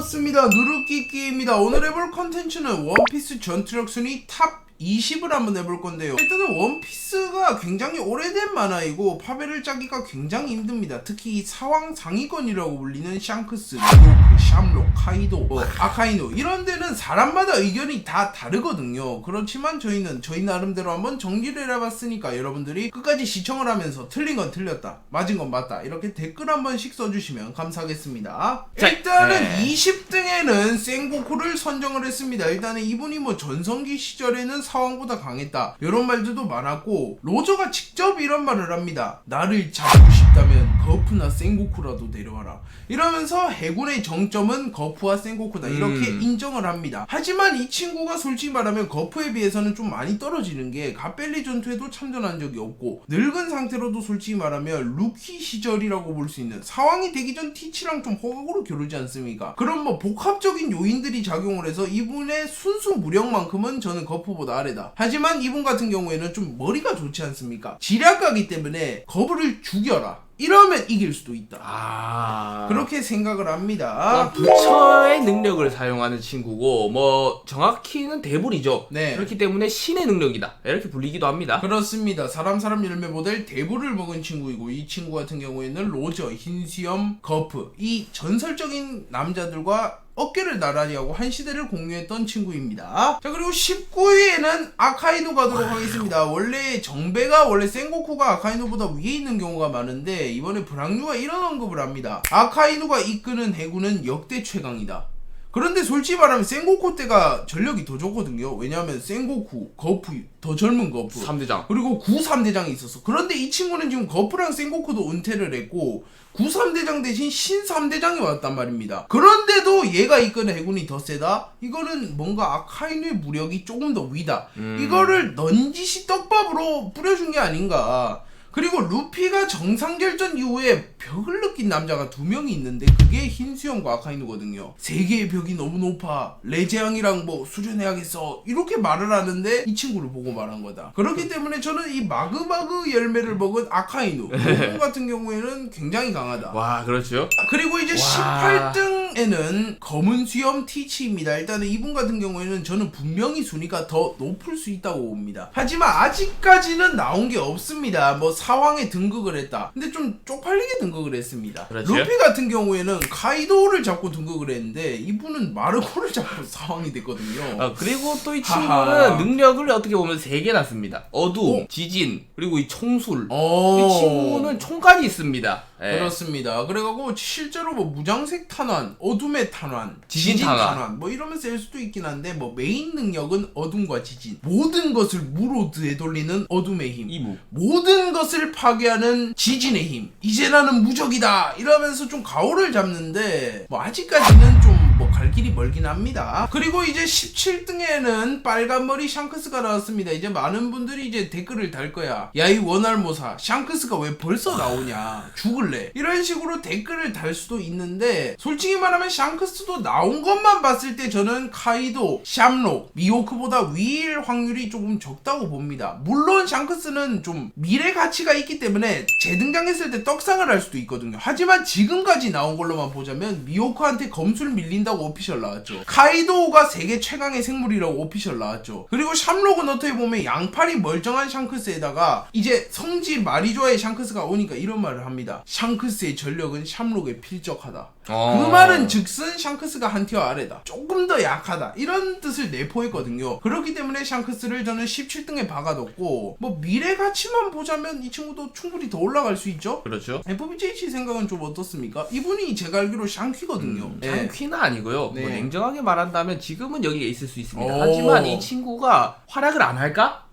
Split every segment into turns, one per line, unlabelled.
반갑습니다. 누르끼끼입니다. 오늘 해볼 컨텐츠는 원피스 전투력 순위 탑 20을 한번 해볼 건데요. 일단은 원피스가 굉장히 오래된 만화이고 파벨을 짜기가 굉장히 힘듭니다. 특히 이 사왕 상위권이라고 불리는 샹크스, 미호크, 샴록, 카이도, 아카이노 이런 데는 사람마다 의견이 다 다르거든요. 그렇지만 저희는 저희 나름대로 한번 정리를 해봤으니까 여러분들이 끝까지 시청을 하면서 틀린 건 틀렸다, 맞은 건 맞다 이렇게 댓글 한 번씩 써주시면 감사하겠습니다. 일단은 20등에는 생고쿠를 선정을 했습니다. 일단은 이분이 뭐 전성기 시절에는 사왕보다 강했다 이런 말들도 많았고, 로저가 직접 이런 말을 합니다. 나를 잡고 싶다면 거푸나 생고쿠라도 데려와라 이러면서 해군의 정점은 거푸와 생고쿠다 이렇게 인정을 합니다. 하지만 이 친구가 솔직히 말하면 거푸에 비해서는 좀 많이 떨어지는 게 갓벨리 전투에도 참전한 적이 없고, 늙은 상태로도 솔직히 말하면 루키 시절이라고 볼 수 있는, 사왕이 되기 전 티치랑 좀 호각으로 겨루지 않습니까? 그런 뭐 복합적인 요인들이 작용을 해서 이분의 순수 무력만큼은 저는 거푸보다 아래다. 하지만 이분 같은 경우에는 좀 머리가 좋지 않습니까? 지략가기 때문에 거푸를 죽여라 이러면 이길 수도 있다. 그렇게 생각을 합니다.
부처의 능력을 사용하는 친구고, 뭐 정확히는 대불이죠.
네.
그렇기 때문에 신의 능력이다 이렇게 불리기도 합니다.
그렇습니다. 사람 열매 모델 대부를 먹은 친구이고, 이 친구 같은 경우에는 로저, 흰수염, 거프 이 전설적인 남자들과 어깨를 나란히 하고 한 시대를 공유했던 친구입니다. 자, 그리고 19위에는 아카이도 가도록 하겠습니다. 원래 정배가 생고쿠가 아카이노보다 위에 있는 경우가 많은데, 이번에 브랑류가 이런 언급을 합니다. 아카이노가 이끄는 해군은 역대 최강이다. 그런데 솔직히 말하면 생고쿠 때가 전력이 더 좋거든요. 왜냐하면 생고쿠, 거푸, 더 젊은 거푸
3대장
그리고 9, 3대장이 있었어. 그런데 이 친구는 지금 거푸랑 생고쿠도 은퇴를 했고 9, 3대장 대신 신 3대장이 왔단 말입니다. 그런데도 얘가 이끄는 해군이 더 세다? 이거는 뭔가 아카이누의 무력이 조금 더 위다. 이거를 넌지시 떡밥으로 뿌려준 게 아닌가. 그리고 루피가 정상결전 이후에 벽을 느낀 남자가 2명이 있는데 그게 흰수염과 아카이누거든요. 세계의 벽이 너무 높아, 레제앙이랑 뭐 수련해야겠어 이렇게 말을 하는데 이 친구를 보고 말한 거다. 그렇기 때문에 저는 이 마그마그 열매를 먹은 아카이누 이분 같은 경우에는 굉장히 강하다.
와, 그렇죠.
그리고 이제 18등에는 검은 수염 티치입니다. 일단은 이분 같은 경우에는 저는 분명히 순위가 더 높을 수 있다고 봅니다. 하지만 아직까지는 나온 게 없습니다. 뭐 사왕에 등극을 했다. 근데 좀 쪽팔리게 등극을 했습니다.
그렇죠?
루피 같은 경우에는 카이도를 잡고 등극을 했는데 이분은 마르코를 잡고 사왕이 됐거든요.
그리고 또 이 친구는 능력을 어떻게 보면 3개나 씁니다. 어두움, 지진, 그리고 이 총술. 이 친구는 총까지 있습니다.
그렇습니다. 그래가지고 실제로 뭐 무장색 탄환, 어둠의 탄환,
지진 탄환
뭐 이러면 쓸 수도 있긴 한데, 뭐 메인 능력은 어둠과 지진, 모든 것을 무로 되돌리는 어둠의 힘,
이무,
모든 것을 파괴하는 지진의 힘, 이제 나는 무적이다 이러면서 좀 가오를 잡는데, 뭐 아직까지는 좀 뭐 갈 길이 멀긴 합니다. 그리고 이제 17등에는 빨간머리 샹크스가 나왔습니다. 이제 많은 분들이 이제 댓글을 달 거야. 야, 이 원할모사 샹크스가 왜 벌써 나오냐, 죽을래, 이런 식으로 댓글을 달 수도 있는데, 솔직히 말하면 샹크스도 나온 것만 봤을 때 저는 카이도, 샴록, 미호크보다 위일 확률이 조금 적다고 봅니다. 물론 샹크스는 좀 미래 가치가 있기 때문에 재등장했을 때 떡상을 할 수도 있거든요. 하지만 지금까지 나온 걸로만 보자면 미호크한테 검술 밀린다고 오피셜 나왔죠. 카이도가 세계 최강의 생물이라고 오피셜 나왔죠. 그리고 샴록은 어떻게 보면 양팔이 멀쩡한 샹크스에다가 이제 성지 마리조아의 샹크스가 오니까 이런 말을 합니다. 샹크스의 전력은 샴록에 필적하다. 그 말은 즉슨 샹크스가 한 티어 아래다, 조금 더 약하다, 이런 뜻을 내포했거든요. 그렇기 때문에 샹크스를 저는 17등에 박아뒀고, 뭐 미래 가치만 보자면 이 친구도 충분히 더 올라갈 수 있죠.
그렇죠.
FBJC 생각은 좀 어떻습니까? 이분이 제가 알기로 샹퀴거든요.
샹퀴는 아니고요.
네.
뭐 냉정하게 말한다면 지금은 여기에 있을 수 있습니다. 하지만 이 친구가 활약을 안 할까?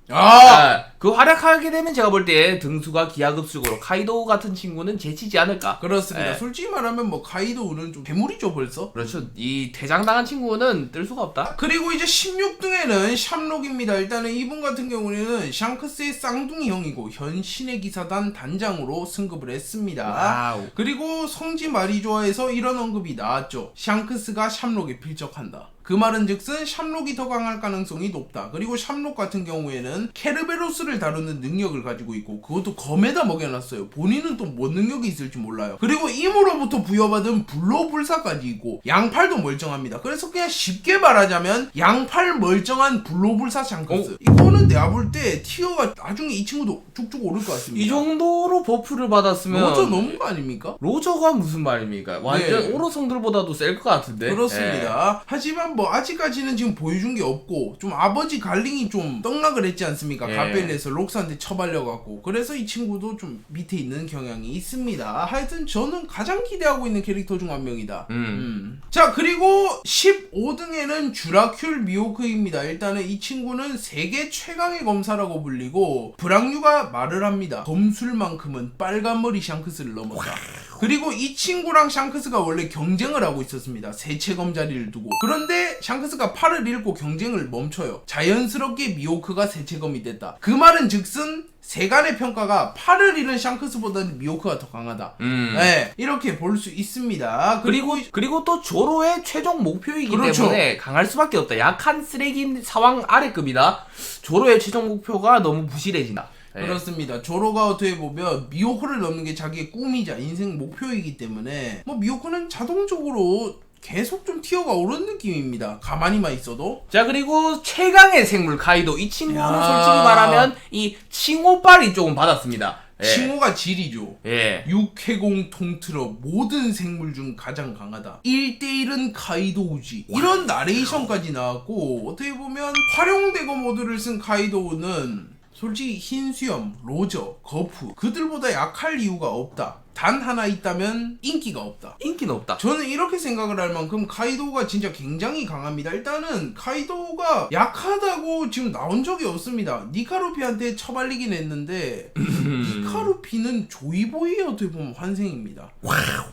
그 활약하게 되면 제가 볼 때 등수가 기하급수적으로 카이도 같은 친구는 제치지 않을까.
그렇습니다. 솔직히 말하면 뭐 카이도는 좀 괴물이죠 벌써.
그렇죠. 이 대장당한 친구는 뜰 수가 없다.
그리고 이제 16등에는 샴록입니다. 일단은 이분 같은 경우에는 샹크스의 쌍둥이 형이고 현 신의 기사단 단장으로 승급을 했습니다.
와우.
그리고 성지 마리조아에서 이런 언급이 나왔죠. 샹크스가 샴록에 필적한다. 그 말은 즉슨 샴록이 더 강할 가능성이 높다. 그리고 샴록 같은 경우에는 케르베로스를 다루는 능력을 가지고 있고 그것도 검에다 먹여놨어요. 본인은 또 뭔 능력이 있을지 몰라요. 그리고 임으로부터 부여받은 불로불사까지 있고 양팔도 멀쩡합니다. 그래서 그냥 쉽게 말하자면 양팔 멀쩡한 불로불사 샹크스. 이거는 내가 볼 때 티어가 나중에 이 친구도 쭉쭉 오를 것 같습니다.
이 정도로 버프를 받았으면
로저 넘은 거 아닙니까?
로저가 무슨 말입니까? 완전
네.
오로성들보다도 셀 것 같은데.
그렇습니다. 하지만 뭐 아직까지는 지금 보여준 게 없고 좀 아버지 갈링이 좀 떡락을 했지 않습니까? 가벨에서 록스한테 처발려갖고 그래서 이 친구도 좀 밑에 있는 경향이 있습니다. 하여튼 저는 가장 기대하고 있는 캐릭터 중 한 명이다. 자, 그리고 15등에는 주라큘 미호크입니다. 일단은 이 친구는 세계 최강의 검사라고 불리고 브랑뉴가 말을 합니다. 검술만큼은 빨간머리 샹크스를 넘었다. 그리고 이 친구랑 샹크스가 원래 경쟁을 하고 있었습니다. 세체검 자리를 두고. 그런데 샹크스가 팔을 잃고 경쟁을 멈춰요. 자연스럽게 미호크가 세체검이 됐다. 그 말은 즉슨 세간의 평가가 팔을 잃은 샹크스보다는 미호크가 더 강하다. 네, 이렇게 볼 수 있습니다.
그리고 또 조로의 최종 목표이기
그렇죠.
때문에 강할 수밖에 없다. 약한 쓰레기 사왕 아래급이다. 조로의 최종 목표가 너무 부실해지나. 네.
그렇습니다. 조로가 어떻게 보면 미호크를 넘는 게 자기의 꿈이자 인생 목표이기 때문에 뭐 미호크는 자동적으로 계속 좀 티어가 오른 느낌입니다. 가만히만 있어도.
자, 그리고 최강의 생물 카이도. 이 친구는
야.
솔직히 말하면 이 칭호빨이 조금 받았습니다. 예.
칭호가 질이죠.
예.
육해공 통틀어 모든 생물 중 가장 강하다. 1대1은 카이도우지. 이런 나레이션까지 나왔고 어떻게 보면 활용대거 모드를 쓴 카이도우는 솔직히 흰수염, 로저, 거프 그들보다 약할 이유가 없다. 단 하나 있다면 인기가 없다.
인기는 없다.
저는 이렇게 생각을 할 만큼 카이도우가 진짜 굉장히 강합니다. 일단은 카이도우가 약하다고 지금 나온 적이 없습니다. 니카루피한테 처발리긴 했는데 니카루피는 조이보이의 어떻게 보면 환생입니다.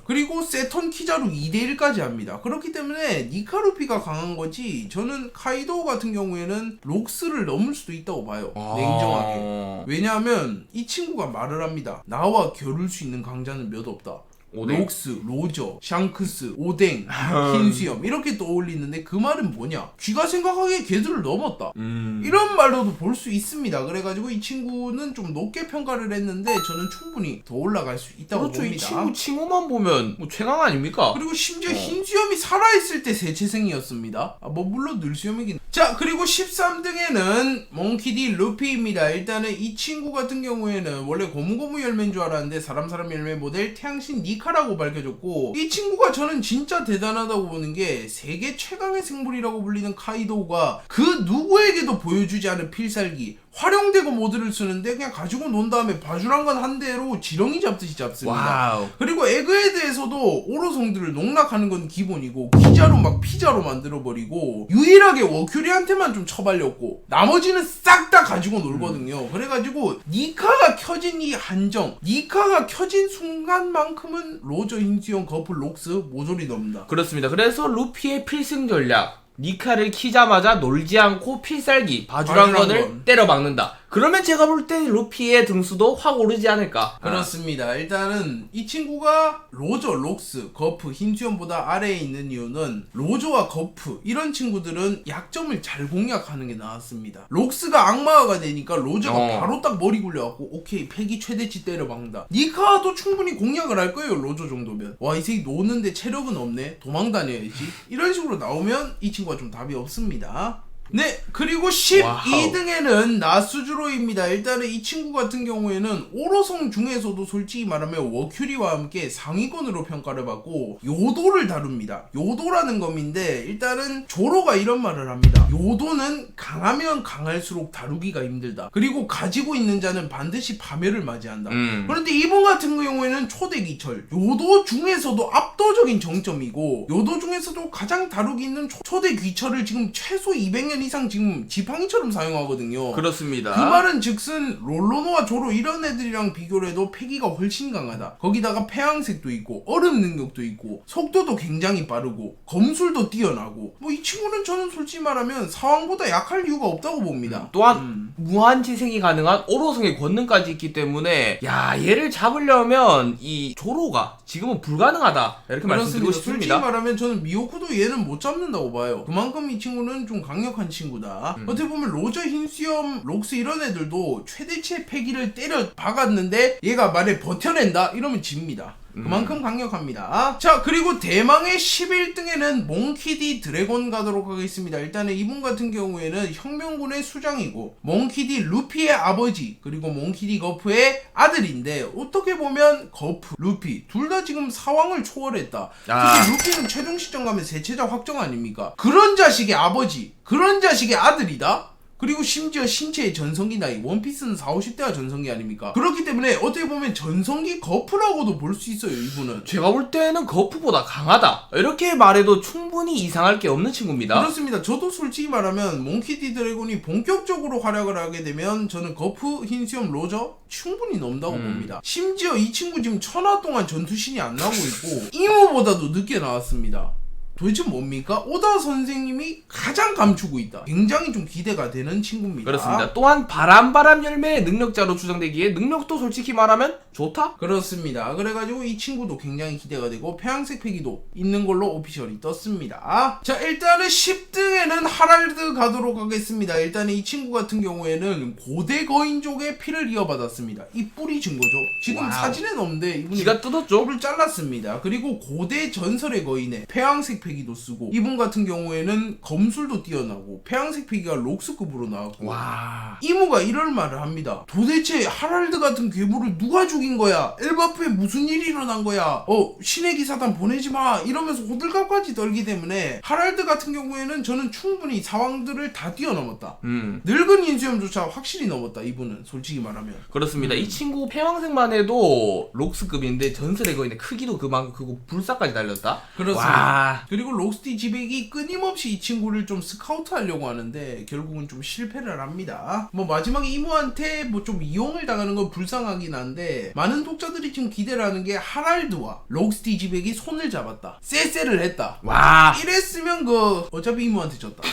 그리고 세턴 키자루 2대1까지 합니다. 그렇기 때문에 니카루피가 강한 거지 저는 카이도우 같은 경우에는 록스를 넘을 수도 있다고 봐요. 냉정하게. 왜냐하면 이 친구가 말을 합니다. 나와 겨룰 수 있는 강자는 몇 없다.
오뎅.
록스, 로저, 샹크스, 오뎅, 흰수염 이렇게 떠올리는데 그 말은 뭐냐? 쥐가 생각하기에 걔들을 넘었다. 이런 말로도 볼 수 있습니다. 그래가지고 이 친구는 좀 높게 평가를 했는데 저는 충분히 더 올라갈 수 있다고
그렇죠.
봅니다.
이 친구 칭호만 보면 뭐 최강 아닙니까?
그리고 심지어 흰수염이 살아있을 때 세체생이었습니다. 뭐 물론 늘수염이긴. 자, 그리고 13등에는 몽키디 루피입니다. 일단은 이 친구 같은 경우에는 원래 고무고무 열매인 줄 알았는데 사람 열매 모델 태양신 니카라고 밝혀졌고 이 친구가 저는 진짜 대단하다고 보는 게 세계 최강의 생물이라고 불리는 카이도우가 그 누구에게도 보여주지 않은 필살기 활용되고 모드를 쓰는데 그냥 가지고 논 다음에 바주랑간 한 대로 지렁이 잡듯이 잡습니다.
와우.
그리고 에그헤드에서도 오로성들을 농락하는 건 기본이고 기자로 막 피자로 만들어버리고 유일하게 워큐리한테만 좀 처발렸고 나머지는 싹 다 가지고 놀거든요. 그래가지고 니카가 켜진 이 한정 니카가 켜진 순간만큼은 로저, 흰수염, 거프, 록스 모조리 넣습니다.
그렇습니다. 그래서 루피의 필승 전략. 니카를 키자마자 놀지 않고 필살기 바주랑건을 때려 박는다. 그러면 제가 볼 때 루피의 등수도 확 오르지 않을까.
그렇습니다. 일단은 이 친구가 로저, 록스, 거프, 흰수염보다 아래에 있는 이유는 로저와 거프 이런 친구들은 약점을 잘 공략하는 게 나았습니다. 록스가 악마가 되니까 로저가 바로 딱 머리 굴려갖고 오케이 패기 최대치 때려 박는다. 니카도 충분히 공략을 할 거예요. 로저 정도면. 와, 이 새끼 노는데 체력은 없네. 도망 다녀야지. 이런 식으로 나오면 이 친구가 좀 답이 없습니다. 네, 그리고 12등에는 나스주로입니다. 일단은 이 친구 같은 경우에는 오로성 중에서도 솔직히 말하면 워큐리와 함께 상위권으로 평가를 받고 요도를 다룹니다. 요도라는 검인데 일단은 조로가 이런 말을 합니다. 요도는 강하면 강할수록 다루기가 힘들다. 그리고 가지고 있는 자는 반드시 파멸을 맞이한다. 그런데 이분 같은 경우에는 초대기철 요도 중에서도 압도적인 정점이고 요도 중에서도 가장 다루기 있는 초대귀철을 지금 최소 200년 5학년 이상 지금 지팡이처럼 사용하거든요.
그렇습니다.
그 말은 즉슨 롤로노와 조로 이런 애들이랑 비교를 해도 패기가 훨씬 강하다. 거기다가 폐왕색도 있고 얼음 능력도 있고 속도도 굉장히 빠르고 검술도 뛰어나고 뭐 이 친구는 저는 솔직히 말하면 사왕보다 약할 이유가 없다고 봅니다.
또한 무한 재생이 가능한 오로성의 권능까지 있기 때문에 야 얘를 잡으려면 이 조로가 지금은 불가능하다 이렇게 말씀드리고
솔직히
싶습니다.
말하면 저는 미호쿠도 얘는 못 잡는다고 봐요. 그만큼 이 친구는 좀 강력한 친구다. 어떻게 보면 로저, 흰수염, 록스 이런 애들도 최대치의 패기를 때려 박았는데 얘가 만약에 버텨낸다 이러면 집니다. 그만큼 강력합니다. 자, 그리고 대망의 11등에는 몽키디 드래곤 가도록 하겠습니다. 일단은 이분 같은 경우에는 혁명군의 수장이고 몽키디 루피의 아버지 그리고 몽키디 거프의 아들인데 어떻게 보면 거프, 루피 둘 다 지금 사왕을 초월했다. 특히 루피는 최종 시점 가면 세체자 확정 아닙니까? 그런 자식의 아버지, 그런 자식의 아들이다? 그리고 심지어 신체의 전성기 나이, 원피스는 40, 50대가 전성기 아닙니까? 그렇기 때문에 어떻게 보면 전성기 거프라고도 볼 수 있어요, 이분은.
제가 볼 때는 거프보다 강하다 이렇게 말해도 충분히 이상할 게 없는 친구입니다.
그렇습니다. 저도 솔직히 말하면 몽키디 드래곤이 본격적으로 활약을 하게 되면 저는 거프, 흰수염, 로저 충분히 넘다고 봅니다. 심지어 이 친구 지금 천화 동안 전투신이 안 나오고 있고 이모보다도 늦게 나왔습니다. 도대체 뭡니까? 오다 선생님이 가장 감추고 있다. 굉장히 좀 기대가 되는 친구입니다.
그렇습니다. 또한 바람 열매의 능력자로 추정되기에 능력도 솔직히 말하면 좋다?
그렇습니다. 그래가지고 이 친구도 굉장히 기대가 되고 폐양색 패기도 있는 걸로 오피셜이 떴습니다. 자, 일단은 10등에는 하랄드 가도록 하겠습니다. 일단은 이 친구 같은 경우에는 고대 거인족의 피를 이어받았습니다. 이 뿔이 증거죠. 지금
와우.
사진에 없는데 이분이
기가 뜯었죠?
뿔을 잘랐습니다. 그리고 고대 전설의 거인의 폐양색 패기도 쓰고 이분 같은 경우에는 검술도 뛰어나고 폐양색 패기가 록스급으로 나왔고
와.
이모가 이런 말을 합니다. 도대체 하랄드 같은 괴물을 누가 죽인 거야? 엘바프에 무슨 일이 일어난 거야? 신의 기사단 보내지 마! 이러면서 호들갑까지 떨기 때문에 하랄드 같은 경우에는 저는 충분히 사왕들을 다 뛰어넘었다. 늙은 인수염조차 확실히 넘었다. 이분은 솔직히 말하면.
그렇습니다. 이 친구 폐왕색만 해도 록스급인데 전설의 거인의 크기도 그만큼 크고 불사까지 달렸다.
그렇습니다.
와.
그리고 록스티 지백이 끊임없이 이 친구를 좀 스카우트 하려고 하는데 결국은 좀 실패를 합니다. 뭐 마지막에 이모한테 뭐 좀 이용을 당하는 건 불쌍하긴 한데 많은 독자들이 지금 기대를 하는 게 하랄드와 록스티 지백이 손을 잡았다. 쎄쎄를 했다.
와.
이랬으면 어차피 이모한테 졌다.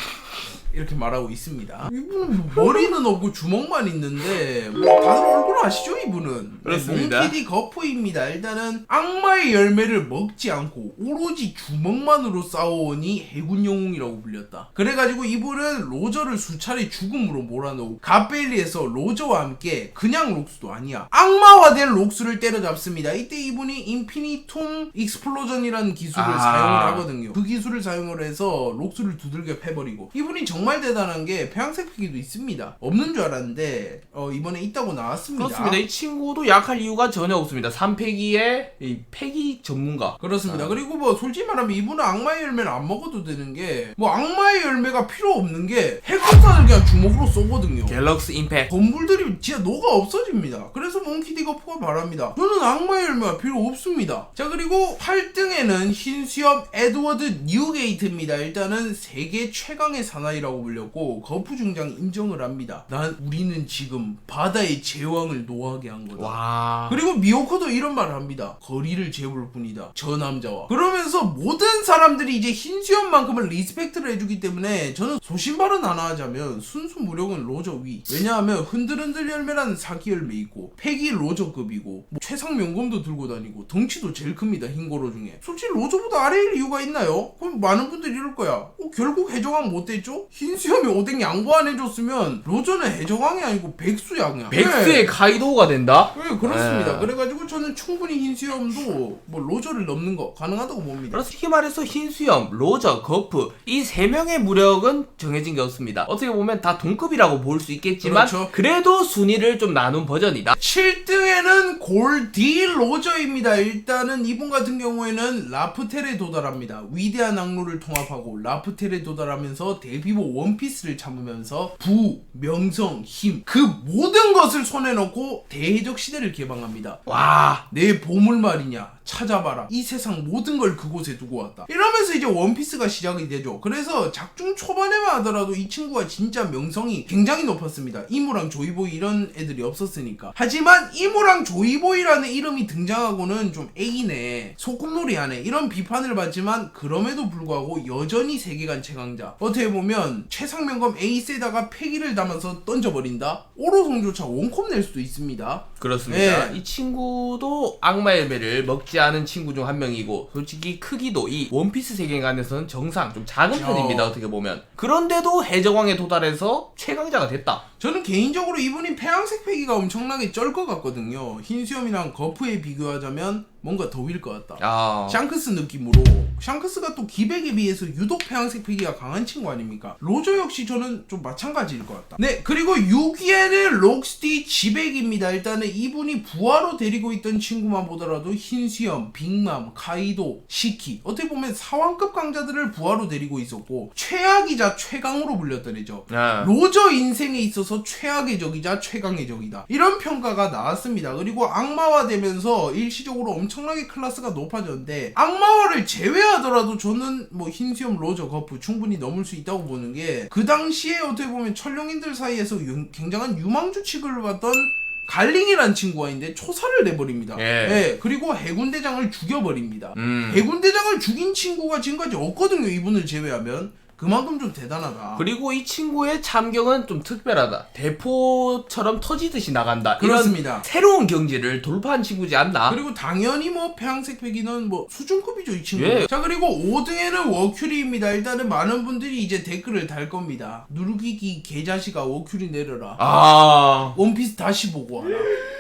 이렇게 말하고 있습니다. 이분은 뭐 머리는 없고 주먹만 있는데 뭐 다들 얼굴 아시죠 이분은?
그렇습니다.
몽키디 거프입니다. 일단은 악마의 열매를 먹지 않고 오로지 주먹만으로 싸워오니 해군 영웅이라고 불렸다. 그래가지고 이분은 로저를 수차례 죽음으로 몰아넣고 갓벨리에서 로저와 함께 그냥 록스도 아니야 악마화된 록스를 때려잡습니다. 이때 이분이 인피니툼 익스플로전이라는 기술을 사용을 하거든요. 그 기술을 사용을 해서 록스를 두들겨 패버리고 이분이 정말 대단한 게 폐양색 패기도 있습니다. 없는 줄 알았는데 이번에 있다고 나왔습니다.
그렇습니다. 이 친구도 약할 이유가 전혀 없습니다. 3패기의 이 패기 전문가.
그렇습니다. 그리고 뭐 솔직히 말하면 이분은 악마의 열매를 안 먹어도 되는 게 뭐 악마의 열매가 필요 없는 게 핵폭탄을 그냥 주먹으로 쏘거든요.
갤럭시 임팩트.
건물들이 진짜 녹아 없어집니다. 그래서 몽키디 거프가 말합니다. 저는 악마의 열매가 필요 없습니다. 자, 그리고 8등에는 흰수염 에드워드 뉴게이트입니다. 일단은 세계 최강의 사나이라고 불렸고 거프 중장 인정을 합니다. 우리는 지금 바다의 제왕을 노하게 한 거다.
와.
그리고 미호코도 이런 말을 합니다. 거리를 재울 뿐이다. 저 남자와. 그러면서 모든 사람들이 이제 흰수염만큼은 리스펙트를 해주기 때문에 저는 소신발언 하나 하자면 순수 무력은 로저 위. 왜냐하면 흔들흔들 열매라는 사기 열매 있고 패기 로저급이고 뭐 최상 명검도 들고 다니고 덩치도 제일 큽니다. 흰고로 중에. 솔직히 로저보다 아래일 이유가 있나요? 그럼 많은 분들이 이럴 거야. 결국 해적왕 못 됐죠? 흰수염이 오뎅 양보 안 해줬으면 로저는 해적왕이 아니고 백수양이야.
백수의 카이도우가 된다?
네, 그렇습니다.
네.
그래가지고 저는 충분히 흰수염도 뭐 로저를 넘는 거 가능하다고 봅니다.
그래서 쉽게 말해서 흰수염, 로저, 거프 이 세 명의 무력은 정해진 게 없습니다. 어떻게 보면 다 동급이라고 볼 수 있겠지만
그렇죠.
그래도 순위를 좀 나눈 버전이다.
7등에는 골디 로저입니다. 일단은 이분 같은 경우에는 라프텔에 도달합니다. 위대한 악로를 통합하고 라프텔 호텔에 도달하면서 데뷔보 원피스를 참으면서 부, 명성, 힘 그 모든 것을 손에 넣고 대해적 시대를 개방합니다. 와, 내 보물 말이냐 찾아봐라. 이 세상 모든 걸 그곳에 두고 왔다. 이러면서 이제 원피스가 시작이 되죠. 그래서 작중 초반에만 하더라도 이 친구가 진짜 명성이 굉장히 높았습니다. 이무랑 조이보이 이런 애들이 없었으니까. 하지만 이무랑 조이보이라는 이름이 등장하고는 좀 애기네, 소꿉놀이하네 이런 비판을 받지만 그럼에도 불구하고 여전히 세계관 최강자. 어떻게 보면 최상명검 에이스에다가 패기를 담아서 던져버린다? 오로성조차 원컵 낼 수도 있습니다.
그렇습니다.
예.
이 친구도 악마의 배를 먹지 않은 친구 중 한 명이고 솔직히 크기도 이 원피스 세계관에서는 정상 좀 작은 편입니다. 어떻게 보면. 그런데도 해적왕에 도달해서 최강자가 됐다.
저는 개인적으로 이분이 폐양색 패기가 엄청나게 쩔 것 같거든요. 흰수염이랑 거프에 비교하자면 뭔가 더위일 것 같다. 샹크스 느낌으로. 샹크스가 또 기백에 비해서 유독 폐양색 패기가 강한 친구 아닙니까? 로저 역시 저는 좀 마찬가지일 것 같다. 네, 그리고 6위에는 록스티 지백입니다. 일단은 이분이 부하로 데리고 있던 친구만 보더라도 흰수염, 빅맘, 카이도, 시키 어떻게 보면 사왕급 강자들을 부하로 데리고 있었고 최악이자 최강으로 불렸던 애죠. 로저 인생에 있어서 최악의 적이자 최강의 적이다. 이런 평가가 나왔습니다. 그리고 악마화되면서 일시적으로 엄청나게 클래스가 높아졌는데 악마화를 제외하더라도 저는 뭐 흰수염, 로저, 거프 충분히 넘을 수 있다고 보는 게 그 당시에 어떻게 보면 천룡인들 사이에서 굉장한 유망주 취급을 받던 갈링이란 친구가 있는데 초사를 내버립니다. 예, 그리고 해군대장을 죽여버립니다. 해군대장을 죽인 친구가 지금까지 없거든요. 이분을 제외하면. 그만큼 좀 대단하다.
그리고 이 친구의 참경은 좀 특별하다. 대포처럼 터지듯이 나간다.
그렇습니다.
이런 새로운 경지를 돌파한 친구지 않나?
그리고 당연히 뭐 폐양색 패기는 뭐 수준급이죠 이 친구.
예.
자, 그리고 5등에는 워큐리입니다. 일단은 많은 분들이 이제 댓글을 달 겁니다. 누르기기 개자식아 워큐리 내려라. 원피스 다시 보고 와라.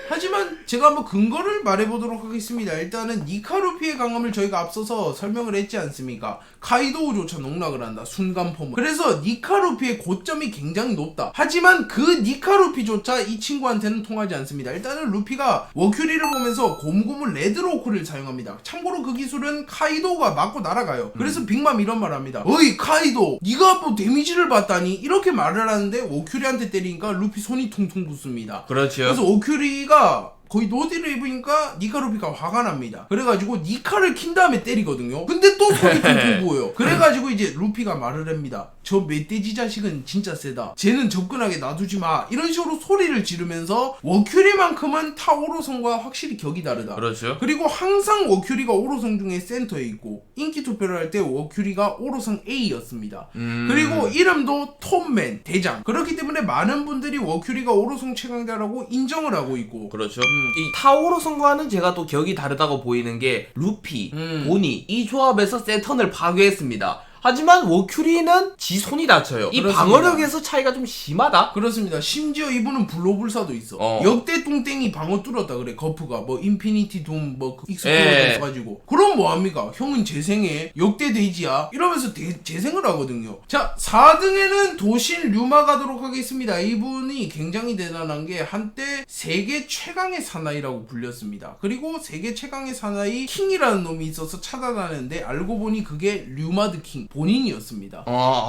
하지만 제가 한번 근거를 말해보도록 하겠습니다. 일단은 니카루피의 강함을 저희가 앞서서 설명을 했지 않습니까? 카이도우조차 농락을 한다. 순간포물. 그래서 니카루피의 고점이 굉장히 높다. 하지만 그 니카루피조차 이 친구한테는 통하지 않습니다. 일단은 루피가 워큐리를 보면서 곰곰을 레드로크를 사용합니다. 참고로 그 기술은 카이도우가 맞고 날아가요. 그래서 빅맘 이런 말 합니다. 어이 카이도 니가 뭐 데미지를 받다니? 이렇게 말을 하는데 워큐리한테 때리니까 루피 손이 퉁퉁 붓습니다.
그렇죠.
그래서 워큐리가 거의 노디를 입으니까 니카루피가 화가 납니다. 그래가지고 니카를 킨 다음에 때리거든요. 근데 또 손이 퉁퉁 부어요. 그래가지고 이제 루피가 말을 합니다. 저 멧돼지 자식은 진짜 세다. 쟤는 접근하게 놔두지 마. 이런 식으로 소리를 지르면서 워큐리만큼은 타 오로성과 확실히 격이 다르다.
그렇죠.
그리고 항상 워큐리가 오로성 중에 센터에 있고 인기 투표를 할 때 워큐리가 오로성 A였습니다. 그리고 이름도 톰맨 대장. 그렇기 때문에 많은 분들이 워큐리가 오로성 최강자라고 인정을 하고 있고.
그렇죠. 이 타오로성과는 제가 또 격이 다르다고 보이는 게 루피, 보니 이 조합에서 세턴을 파괴했습니다. 하지만 워큐리는 지 손이 다쳐요. 이
그렇습니다.
방어력에서 차이가 좀 심하다?
그렇습니다. 심지어 이분은 불로불사도 있어. 역대 뚱땡이 방어 뚫었다 그래. 거프가 뭐 인피니티 둠 뭐 익스플로드 써가지고. 그럼 뭐합니까? 형은 재생해. 역대 데이지야. 이러면서 재생을 하거든요. 자, 4등에는 도신 류마 가도록 하겠습니다. 이분이 굉장히 대단한 게 한때 세계 최강의 사나이라고 불렸습니다. 그리고 세계 최강의 사나이 킹이라는 놈이 있어서 찾아다녔는데 알고 보니 그게 류마드 킹 본인이었습니다.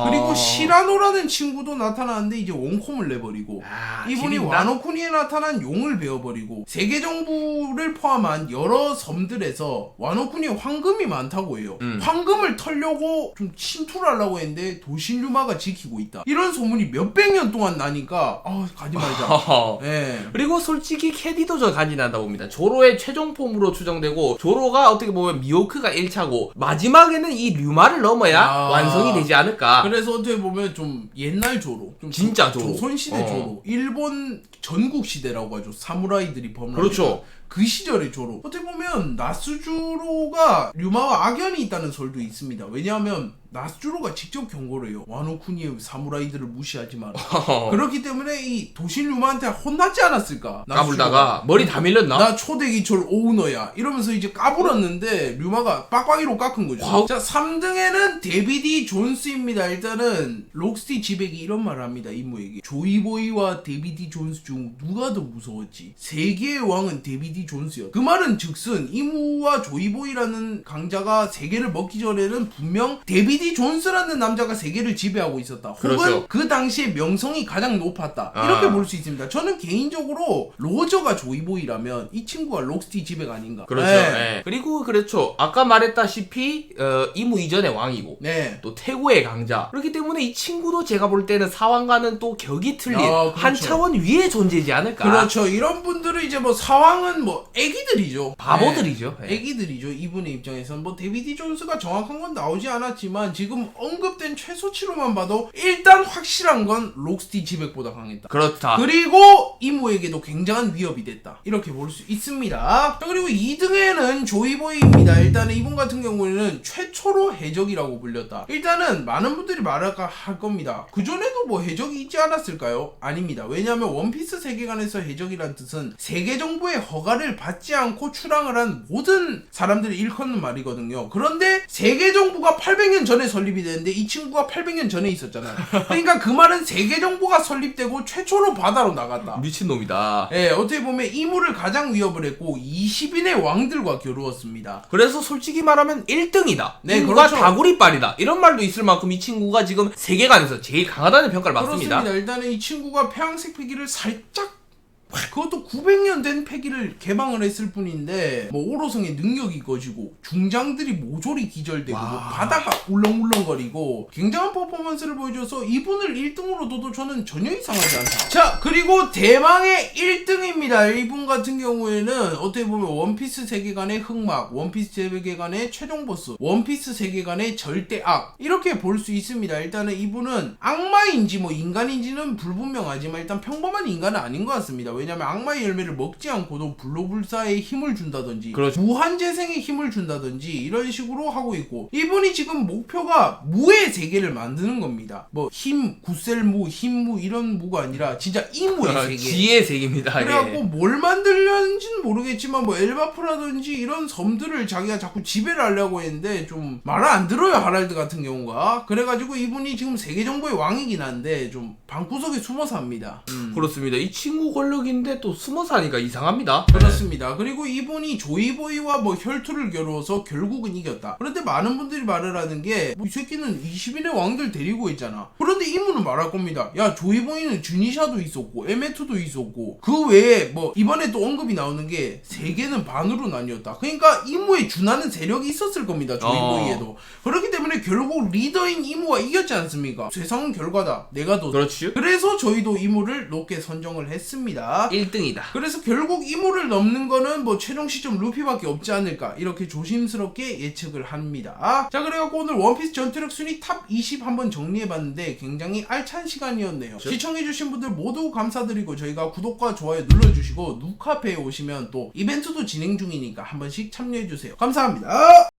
그리고 시라노라는 친구도 나타나는데 이제 원콤을 내버리고 이분이 와노쿠니에 나타난 용을 베어버리고 세계 정부를 포함한 여러 섬들에서 와노쿠니에 황금이 많다고 해요. 황금을 털려고 좀 침투를 하려고 했는데 도신류마가 지키고 있다. 이런 소문이 몇백 년 동안 나니까 가지 말자. 네.
그리고 솔직히 캐디도 저 간지난다 봅니다. 조로의 최종 폼으로 추정되고 조로가 어떻게 보면 미호크가 1차고 마지막에는 이 류마를 넘어야 완성이 되지 않을까.
그래서 어떻게 보면 좀 옛날 조로, 좀
진짜 조로,
조선시대 조로, 일본 전국시대라고 하죠. 사무라이들이 범람.
그렇죠.
그 시절의 조로. 어떻게 보면 나스주로가 류마와 악연이 있다는 설도 있습니다. 왜냐하면 나스주로가 직접 경고를 해요. 와노쿠니의 사무라이들을 무시하지 마라. 그렇기 때문에 이 도신 류마한테 혼났지 않았을까?
까불다가 머리 다 밀렸나?
나 초대기철 오우너야 이러면서 이제 까불었는데 류마가 빡빡이로 깎은 거죠. 자, 3등에는 데비디 존스입니다. 일단은 록스티 지백이 이런 말을 합니다. 이모에게 조이보이와 데비디 존스 중 누가 더 무서웠지? 세계의 왕은 데비디 존스였다. 그 말은 즉슨 이무와 조이보이라는 강자가 세계를 먹기 전에는 분명 데비디 데비디 존스라는 남자가 세계를 지배하고 있었다. 혹은
그렇죠.
그 당시에 명성이 가장 높았다.
아.
이렇게 볼 수 있습니다. 저는 개인적으로 로저가 조이보이라면 이 친구가 록스티 지배가 아닌가.
그렇죠.
네.
예. 그리고 그렇죠. 아까 말했다시피 이무 이전의 왕이고
네.
또 태고의 강자. 그렇기 때문에 이 친구도 제가 볼 때는 사왕과는 또 격이 틀린
그렇죠.
한 차원 위에 존재지 않을까.
그렇죠. 이런 분들은 이제 뭐 사왕은 뭐 애기들이죠.
바보들이죠.
네.
예.
애기들이죠. 이분의 입장에서는 뭐 데비디 존스가 정확한 건 나오지 않았지만 지금 언급된 최소치로만 봐도 일단 확실한 건 록스티 지백보다 강했다.
그렇다.
그리고 이모에게도 굉장한 위협이 됐다. 이렇게 볼 수 있습니다. 자, 그리고 2등에는 조이보이입니다. 일단은 이분 같은 경우에는 최초로 해적이라고 불렸다. 일단은 많은 분들이 말할까 할 겁니다. 그전에도 뭐 해적이 있지 않았을까요? 아닙니다. 왜냐하면 원피스 세계관에서 해적이란 뜻은 세계 정부의 허가를 받지 않고 출항을 한 모든 사람들이 일컫는 말이거든요. 그런데 세계 정부가 800년 전에 설립이 되는데 이 친구가 800년 전에 있었잖아요. 그러니까 그 말은 세계 정부가 설립되고 최초로 바다로 나갔다.
미친놈이다.
예, 어떻게 보면 이무를 가장 위협을 했고 20인의 왕들과 겨루었습니다.
그래서 솔직히 말하면 1등이다.
네,
누가
그렇죠.
다구리빨이다. 이런 말도 있을 만큼 이 친구가 지금 세계관에서 제일 강하다는 평가를 받습니다.
그렇습니다. 일단은 이 친구가 폐왕색 패기를 살짝 그것도 900년 된 패기를 개방을 했을 뿐인데 뭐 오로성의 능력이 꺼지고 중장들이 모조리 기절되고 뭐 바다가 울렁울렁거리고 굉장한 퍼포먼스를 보여줘서 이분을 1등으로 둬도 저는 전혀 이상하지 않다. 자, 그리고 대망의 1등입니다. 이분 같은 경우에는 어떻게 보면 원피스 세계관의 흑막, 원피스 세계관의 최종 보스, 원피스 세계관의 절대악 이렇게 볼 수 있습니다. 일단은 이분은 악마인지 뭐 인간인지는 불분명하지만 일단 평범한 인간은 아닌 것 같습니다. 왜냐면 악마의 열매를 먹지 않고도 불로불사의 힘을 준다든지
그렇죠.
무한재생의 힘을 준다든지 이런 식으로 하고 있고 이분이 지금 목표가 무의 세계를 만드는 겁니다. 뭐 힘, 구셀무, 힘무 이런 무가 아니라 진짜 이무의 세계.
지혜의 세계입니다.
그래갖고
예.
뭘 만들려는지는 모르겠지만 뭐 엘바프라든지 이런 섬들을 자기가 자꾸 지배를 하려고 했는데 좀 말을 안 들어요. 하랄드 같은 경우가. 그래가지고 이분이 지금 세계 정보의 왕이긴 한데 좀 방구석에 숨어서 합니다.
그렇습니다. 이 친구 권력인데 또 숨어 사니까 이상합니다.
그렇습니다. 그리고 이분이 조이보이와 뭐 혈투를 겨루어서 결국은 이겼다. 그런데 많은 분들이 말을 하는 게 이 새끼는 20인의 왕들 데리고 있잖아. 그런데 이분은 말할 겁니다. 야, 조이보이는 주니샤도 있었고 에메투도 있었고 그 외에 뭐 이번에 또 언급이 나오는 게 세계는 반으로 나뉘었다. 그러니까 이무에 준하는 세력이 있었을 겁니다. 조이보이에도. 그렇기 때문에 결국 리더인 이무가 이겼지 않습니까? 세상은 결과다. 내가 더.
그렇지.
그래서 저희도 이무를 높게 선정을 했습니다.
1등이다.
그래서 결국 이무를 넘는 거는 뭐 최종 시점 루피밖에 없지 않을까 이렇게 조심스럽게 예측을 합니다. 자, 그래갖고 오늘 원피스 전투력 순위 탑 20 한번 정리해봤는데 굉장히 알찬 시간이었네요. 시청해주신 분들 모두 감사드리고 저희가 구독과 좋아요 눌러주시고 누카페에 오시면 또 이벤트도 진행 중이니까 한 번씩 참여해주세요. 감사합니다.